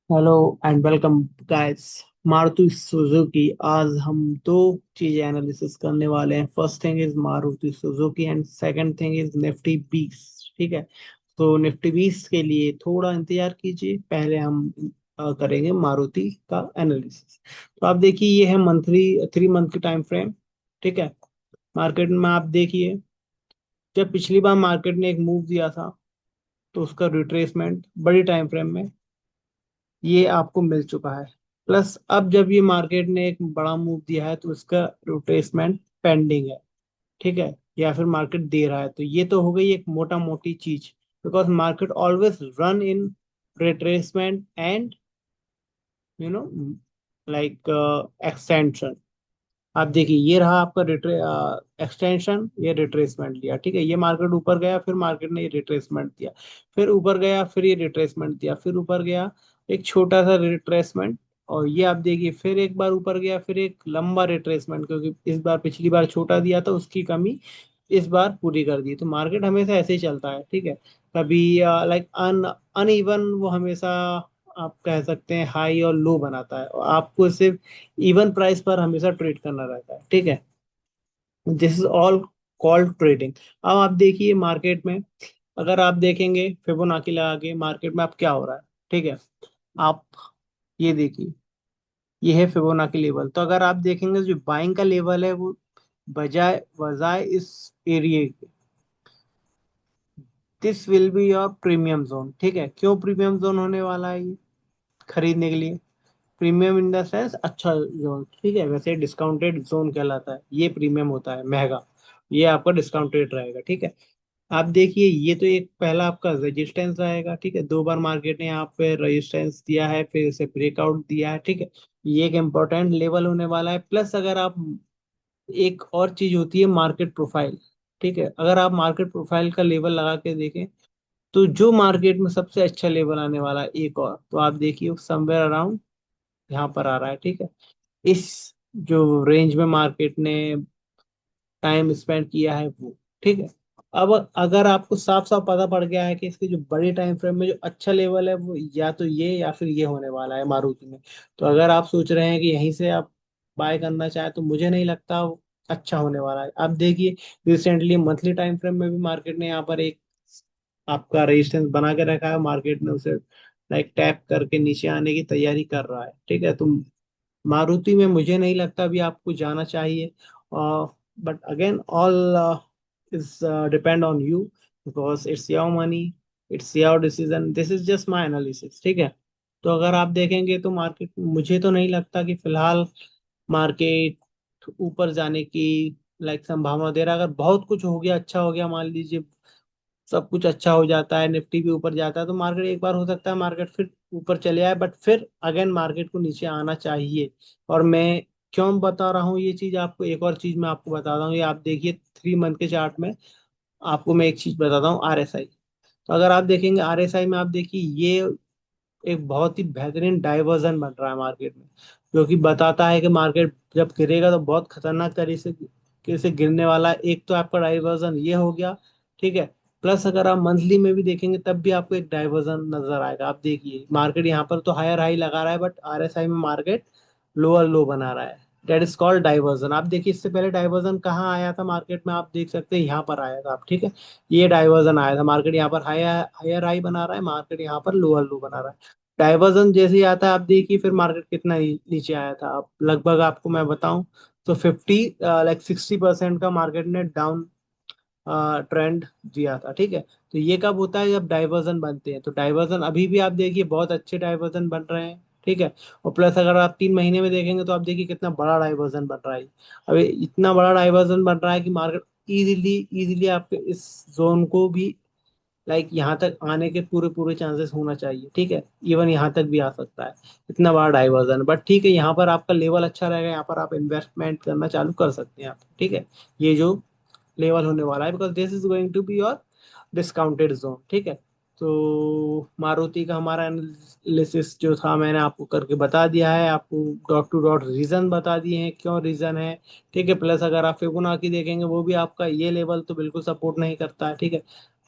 Hello and welcome guys. Maruti Suzuki, आज हम दो चीजें एनालिसिस करने वाले हैं। First thing is Maruti Suzuki and second thing is Nifty 20। ठीक है, तो निफ्टी 20 के लिए थोड़ा इंतजार कीजिए, पहले हम करेंगे मारुति का एनालिसिस। तो आप देखिए, ये है मंथली 3 मंथ की टाइम फ्रेम। ठीक है, मार्केट में आप देखिए, जब पिछली बार मार्केट ने एक मूव दिया था तो उसका रिट्रेसमेंट बड़ी टाइम फ्रेम में ये आपको मिल चुका है। प्लस अब जब ये मार्केट ने एक बड़ा मूव दिया है तो इसका रिट्रेसमेंट पेंडिंग है। ठीक है, या फिर मार्केट दे रहा है, तो ये तो हो गई एक मोटा मोटी चीज। Because market always run in retracement and you know like extension. आप देखिए, ये रहा आपका एक्सटेंशन, ये रिट्रेसमेंट लिया। ठीक है, ये मार्केट ऊपर गया, फिर मार्केट ने रिट्रेसमेंट दिया, फिर ऊपर गया, फिर ये रिट्रेसमेंट दिया, फिर ऊपर गया, एक छोटा सा रिट्रेसमेंट। और ये आप देखिए, फिर एक बार ऊपर गया, फिर एक लंबा रिट्रेसमेंट, क्योंकि इस बार पिछली बार छोटा दिया था, उसकी कमी इस बार पूरी कर दी। तो मार्केट हमेशा ऐसे ही चलता है। ठीक है, कभी लाइक अनइवन वो हमेशा, आप कह सकते हैं, हाई और लो बनाता है, और आपको सिर्फ इवन प्राइस पर हमेशा ट्रेड करना रहता है। ठीक है, this is all called trading. अब आप देखिए मार्केट में, अगर आप देखेंगे फिबोनाची लगा के मार्केट में अब क्या हो रहा है। ठीक है, आप ये देखिए, ये है फिबोनाची लेवल। तो अगर आप देखेंगे, जो बाइंग का लेवल है वो बजाय बजाय इस एरिया के, this will be your premium zone. ठीक है, क्यों प्रीमियम जोन होने वाला है ये खरीदने के लिए? प्रीमियम इन द सेंस अच्छा जोन। ठीक है, वैसे डिस्काउंटेड जोन कहलाता है, ये प्रीमियम होता है महंगा, ये आपका डिस्काउंटेड रहेगा। ठीक है, आप देखिए, ये तो एक पहला आपका रेजिस्टेंस रहेगा। ठीक है, 2 बार मार्केट ने यहाँ पे रेजिस्टेंस दिया है, फिर इसे ब्रेकआउट दिया है। ठीक है, ये एक इम्पोर्टेंट लेवल होने वाला है। प्लस अगर आप, एक और चीज होती है मार्केट प्रोफाइल। ठीक है, अगर आप मार्केट प्रोफाइल का लेवल लगा के देखें, तो जो मार्केट में सबसे अच्छा लेवल आने वाला है एक और, तो आप देखिए समवेयर अराउंड यहाँ पर आ रहा है। ठीक है, इस जो रेंज में मार्केट ने टाइम स्पेंड किया है वो। ठीक है, अब अगर आपको साफ साफ पता पड़ गया है कि इसकी जो बड़ी टाइम फ्रेम में जो अच्छा लेवल है वो या तो ये या फिर ये होने वाला है मारुति में, तो अगर आप सोच रहे हैं कि यहीं से आप बाय करना चाहें, तो मुझे नहीं लगता वो अच्छा होने वाला है। आप देखिए, रिसेंटली मंथली टाइम फ्रेम में भी मार्केट ने यहाँ पर एक आपका रेजिस्टेंस बना के रखा है, मार्केट ने उसे लाइक टैप करके नीचे आने की तैयारी कर रहा है। ठीक है, तो मारुति में मुझे नहीं लगता अभी आपको जाना चाहिए। But again all is depend on you, because it's your money, it's your decision, this is just my analysis. ठीक है, तो अगर आप देखेंगे तो मार्केट, मुझे तो नहीं लगता कि फिलहाल मार्केट ऊपर जाने की लाइक संभावना दे रहा है। अगर बहुत कुछ हो गया, अच्छा हो गया, मान लीजिए सब कुछ अच्छा हो जाता है, निफ्टी भी ऊपर जाता है, तो मार्केट एक बार हो सकता है मार्केट फिर ऊपर चले आए, बट फिर अगेन मार्केट को नीचे आना चाहिए। और मैं क्यों बता रहा हूँ ये चीज आपको, एक और चीज मैं आपको बताता हूँ। ये आप देखिए 3 मंथ के चार्ट में, आपको मैं एक चीज बताता हूँ, आरएसआई। तो अगर आप देखेंगे आरएसआई में, आप देखिए ये एक बहुत ही बेहतरीन डाइवर्जन बन रहा है मार्केट में, जो कि बताता है कि मार्केट जब गिरेगा तो बहुत खतरनाक तरीके से गिरने वाला है। एक तो आपका डाइवर्जन ये हो गया। ठीक है, प्लस अगर आप मंथली में भी देखेंगे तब भी आपको एक डाइवर्जन नजर आएगा। आप देखिए, मार्केट यहाँ पर तो हायर हाई लगा रहा है, बट आरएसआई में मार्केट लोअर लो बना रहा है। That is called divergence. आप देखिए, इससे पहले डाइवर्जन कहाँ आया था मार्केट में, आप देख सकते हैं यहाँ पर आया था। आप ठीक है, ये डाइवर्जन आया था, मार्केट यहाँ पर हायर हायर हाई बना रहा है, मार्केट यहाँ पर लोअर लो बना रहा है। डाइवर्जन जैसे ही आता है, आप देखिए फिर मार्केट कितना नीचे आया था। आप लगभग, आपको मैं बताऊं तो 60% का मार्केट ने डाउन ट्रेंड दिया था। ठीक है, तो ये कब होता है? जब डाइवर्जन बनते हैं। तो डाइवर्जन अभी भी आप देखिए बहुत अच्छे डाइवर्जन बन रहे हैं। ठीक है, और प्लस अगर आप 3 महीने में देखेंगे तो आप देखिए कितना बड़ा डाइवर्जन बन रहा है। अभी इतना बड़ा डाइवर्जन बन रहा है कि मार्केट इजीली इजीली आपके इस जोन को भी लाइक यहाँ तक आने के पूरे पूरे चांसेस होना चाहिए। ठीक है, इवन यहाँ तक भी आ सकता है, इतना बड़ा डाइवर्जन। बट ठीक है, यहाँ पर आपका लेवल अच्छा रहेगा, यहाँ पर आप इन्वेस्टमेंट करना चालू कर सकते हैं आप। ठीक है, ये जो लेवल होने वाला है, because this is going to be your discounted zone. ठीक है, तो मारुति का हमारा एनालिसिस जो था मैंने आपको करके बता दिया है, आपको डॉट टू डॉट रीजन बता दिए हैं क्यों रीजन है। ठीक है, प्लस अगर आप फिबोनाची देखेंगे, वो भी आपका ये लेवल तो बिल्कुल सपोर्ट नहीं करता है। ठीक है,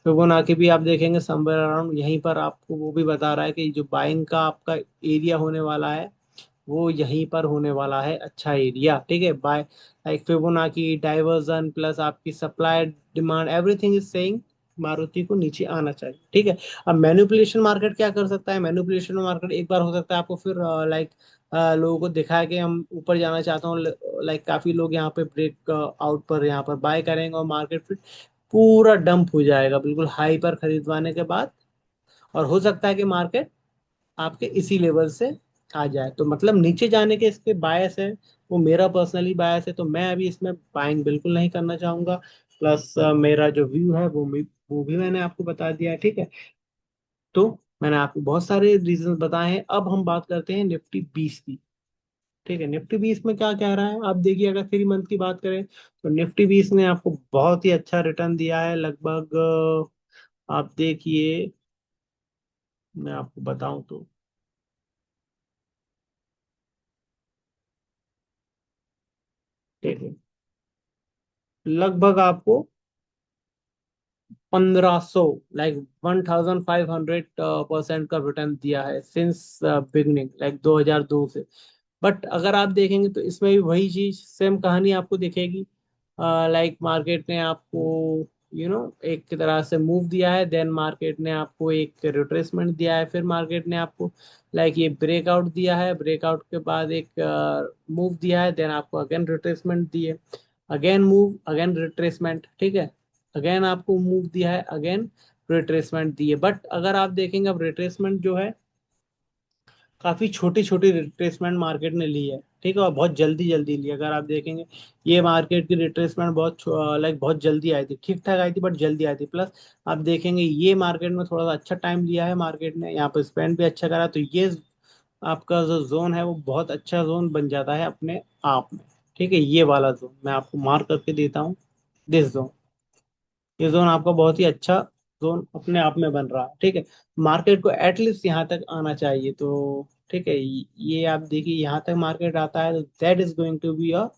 फिबोनाची भी आप देखेंगे समवेयर अराउंड यहीं पर, आपको वो भी बता रहा है कि जो बाइंग का आपका एरिया होने वाला है वो यहीं पर होने वाला है, अच्छा एरिया, ठीक है। By like Fibonacci divergence plus आपकी supply demand everything is saying Maruti को नीचे आना चाहिए, ठीक है। अब मैनिपुलेशन मार्केट क्या कर सकता है, मैनिपुलेशन मार्केट एक बार हो सकता है आपको फिर लाइक लोगों को दिखाया कि हम ऊपर जाना चाहते हूँ, लाइक काफी लोग यहाँ पे ब्रेक आउट पर यहाँ पर बाय करेंगे और मार्केट फिर पूरा डंप हो जाएगा बिल्कुल हाई पर खरीदवाने के बाद, और हो सकता है कि मार्केट आपके इसी लेवल से आ जाए। तो मतलब नीचे जाने के इसके बायस है, वो मेरा पर्सनली बायस है, तो मैं अभी इसमें बाइंग बिल्कुल नहीं करना चाहूंगा। प्लस मेरा जो व्यू है वो भी मैंने आपको बता दिया है, ठीक है। तो मैंने आपको बहुत सारे रीजन बताए हैं, अब हम बात करते हैं निफ्टी 20 की, ठीक है। निफ्टी 20 में क्या कह रहा है, आप देखिए अगर 3 मंथ की बात करें तो निफ्टी 20 ने आपको बहुत ही अच्छा रिटर्न दिया है, लगभग आप देखिए, मैं आपको बताऊं तो, ठीक है, लगभग आपको 1500 लाइक 1500% का रिटर्न दिया है सिंस बिगनिंग लाइक 2002 से। बट अगर आप देखेंगे तो इसमें भी वही चीज सेम कहानी आपको दिखेगी, लाइक मार्केट ने आपको एक तरह से मूव दिया है, देन मार्केट ने आपको एक रिट्रेसमेंट दिया है, फिर मार्केट ने आपको लाइक ये ब्रेकआउट दिया है, ब्रेकआउट के बाद एक मूव दिया है, देन आपको अगेन रिट्रेसमेंट दिए, अगेन मूव अगेन रिट्रेसमेंट, ठीक है, अगेन आपको मूव दिया है, अगेन रिट्रेसमेंट दिए। बट अगर आप देखेंगे अब रिट्रेसमेंट जो है काफी छोटी छोटी रिट्रेसमेंट मार्केट ने ली है, ठीक है, और बहुत जल्दी जल्दी ली है। अगर आप देखेंगे ये मार्केट की रिट्रेसमेंट बहुत लाइक बहुत जल्दी आई थी, ठीक ठाक आई थी बट जल्दी आई थी। प्लस आप देखेंगे ये मार्केट में थोड़ा सा अच्छा टाइम लिया है, मार्केट ने यहाँ पर स्पेंड भी अच्छा करा, तो ये आपका जो जोन है वो बहुत अच्छा जोन बन जाता है अपने आप में, ठीक है। ये वाला जोन मैं आपको मार्क करके देता हूँ, दिस जोन, ये जोन आपका बहुत ही अच्छा जोन अपने आप में बन रहा है, ठीक है। मार्केट को एटलीस्ट यहाँ तक आना चाहिए, तो ठीक है, ये आप देखिए यहाँ तक मार्केट आता है तो that is going to be your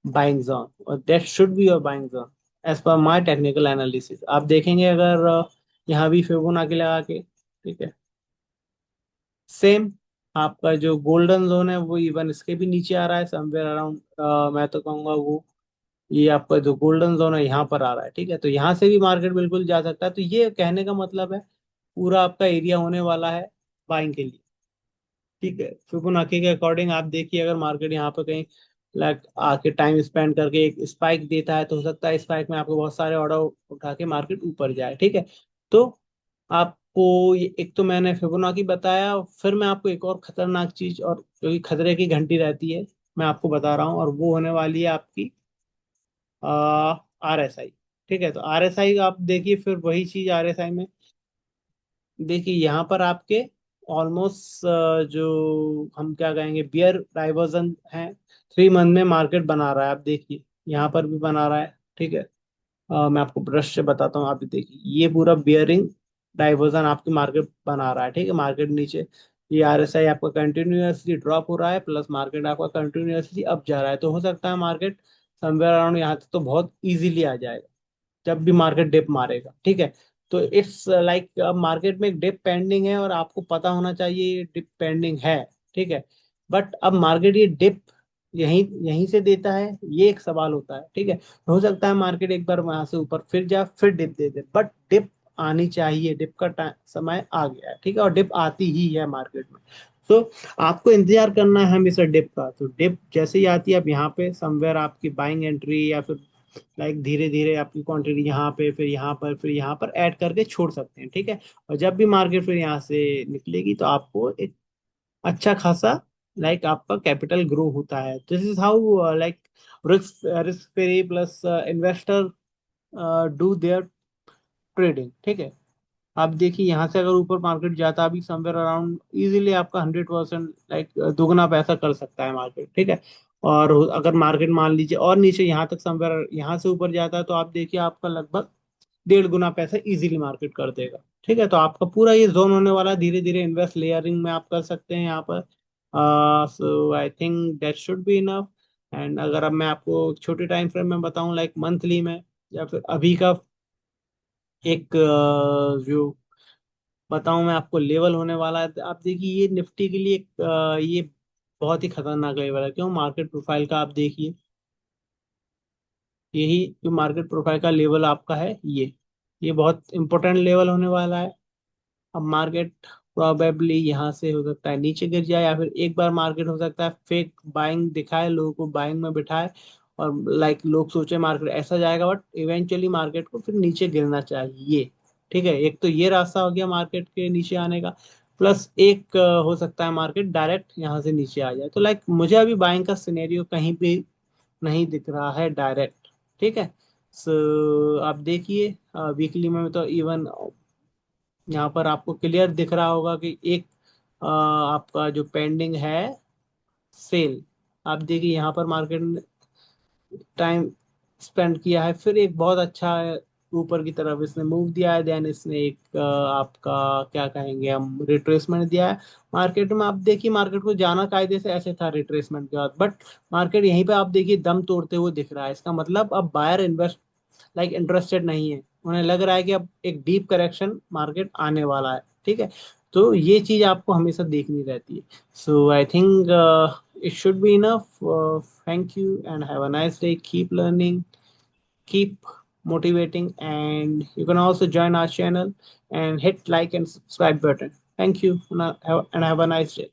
buying zone, और that should be your buying zone as per my technical analysis. आप देखेंगे अगर यहाँ भी फिबोनाची लगा के, ठीक है, सेम आपका जो गोल्डन जोन है वो इवन इसके भी नीचे आ रहा है समवेयर अराउंड, मैं तो कहूंगा वो ये आपका जो गोल्डन जोन है यहाँ पर आ रहा है, ठीक है। तो यहाँ से भी मार्केट बिल्कुल जा सकता है, तो ये कहने का मतलब है पूरा आपका एरिया होने वाला है बाइंग के लिए, ठीक है। फिबोनाची के अकॉर्डिंग आप देखिए अगर मार्केट यहाँ पे कहीं लाइक आके टाइम स्पेंड करके एक स्पाइक देता है तो हो सकता है स्पाइक में आपको बहुत सारे ऑर्डर उठा के मार्केट ऊपर जाए, ठीक है। तो आपको एक तो मैंने फिबोनाची बताया, फिर मैं आपको एक और खतरनाक चीज और क्योंकि खतरे की घंटी रहती है मैं आपको बता रहा हूँ, और वो होने वाली है आपकी RSI, ठीक है। तो RSI आप देखिए फिर वही चीज RSI में देखिए यहाँ पर आपके ऑलमोस्ट जो हम क्या कहेंगे बियर डाइवर्जन है, 3 मंथ में मार्केट बना रहा है, आप देखिए यहाँ पर भी बना रहा है, ठीक है। मैं आपको ब्रश से बताता हूँ, आप देखिए ये पूरा बियरिंग डाइवर्जन आपकी मार्केट बना रहा है, ठीक है। मार्केट नीचे ये RSI आपका कंटिन्यूअसली ड्रॉप हो रहा है, प्लस मार्केट आपका कंटिन्यूअसली अप जा रहा है, तो हो सकता है मार्केट समवेयर अराउंड यहाँ तक तो बहुत इजीली आ जाएगा जब भी मार्केट डिप मारेगा, ठीक है। तो इट्स लाइक अब मार्केट में एक डिप पेंडिंग है और आपको पता होना चाहिए ये डिप पेंडिंग है, ठीक है। बट अब मार्केट ये डिप यहीं यहीं से देता है, ये एक सवाल होता है, ठीक है। हो सकता है मार्केट एक बार वहां से ऊपर फिर जाए फिर डिप दे दे, बट डिप आनी चाहिए, डिप का समय आ गया है, ठीक है, और डिप आती ही है मार्केट में। तो आपको इंतजार करना है हमेशा डिप का, तो डिप जैसे ही आती है आप यहाँ पे समवेयर आपकी बाइंग एंट्री या फिर लाइक धीरे धीरे आपकी क्वांटिटी यहाँ पे फिर यहाँ पर फिर यहाँ पर ऐड करके छोड़ सकते हैं, ठीक है। और जब भी मार्केट फिर यहाँ से निकलेगी तो आपको एक अच्छा खासा लाइक आपका कैपिटल ग्रो होता है, this is how like risk risk free plus investor do their trading, ठीक है। आप देखिए यहाँ से अगर ऊपर मार्केट जाता अभी समवेयर अराउंड इजीली आपका 100% लाइक दुगना पैसा कर सकता है मार्केट, ठीक है। और अगर मार्केट मान लीजिए और नीचे यहाँ तक समवेयर यहाँ से ऊपर जाता है तो आप देखिए आपका लगभग 1.5 गुना पैसा इजीली मार्केट कर देगा, ठीक है। तो आपका पूरा ये जोन होने वाला है, धीरे धीरे इन्वेस्ट लेयरिंग में आप कर सकते हैं यहाँ पर। So I think that should be enough. And अगर अब मैं आपको छोटे टाइम फ्रेम में बताऊं लाइक मंथली में या फिर अभी का, एक जो बताऊं मैं आपको लेवल होने वाला है, आप देखिए ये निफ्टी के लिए एक ये बहुत ही खतरनाक लेवल है। क्यों? मार्केट प्रोफाइल का आप देखिए, यही जो मार्केट प्रोफाइल का लेवल आपका है, ये बहुत इंपॉर्टेंट लेवल होने वाला है। अब मार्केट प्रोबेबली यहाँ से हो सकता है नीचे गिर जाए, या फिर एक बार मार्केट हो सकता है फेक बाइंग दिखाए, लोगों को बाइंग में बिठाए, और लाइक लोग सोचे मार्केट ऐसा जाएगा, बट इवेंचुअली मार्केट को फिर नीचे गिरना चाहिए। ठीक है, एक तो ये रास्ता हो गया मार्केट के नीचे आने का, प्लस एक हो सकता है मार्केट डायरेक्ट यहाँ से नीचे आ जाए। तो लाइक मुझे अभी बाइंग का सिनेरियो कहीं पे नहीं दिख रहा है डायरेक्ट। ठीक है, सो आप देखिए वीकली में तो इवन यहाँ पर आपको क्लियर दिख रहा होगा कि एक आपका जो पेंडिंग है सेल, आप देखिए यहाँ पर मार्केट ने टाइम स्पेंड किया है, फिर एक बहुत अच्छा ऊपर की तरफ इसने मूव दिया है, देन इसने एक आपका क्या कहेंगे हम रिट्रेसमेंट दिया है मार्केट में। आप देखिए मार्केट को जाना कायदे से ऐसे था रिट्रेसमेंट के बाद, बट मार्केट यहीं पे आप देखिए दम तोड़ते हुए दिख रहा है। इसका मतलब अब बायर इन्वेस्ट लाइक इंटरेस्टेड नहीं है, उन्हें लग रहा है कि अब एक डीप करेक्शन मार्केट आने वाला है। ठीक है, तो ये चीज आपको हमेशा देखनी रहती है। So I think it should be enough. Thank you and have a nice day. Keep learning, keep motivating, and you can also join our channel and hit like and subscribe button. Thank you and have a nice day.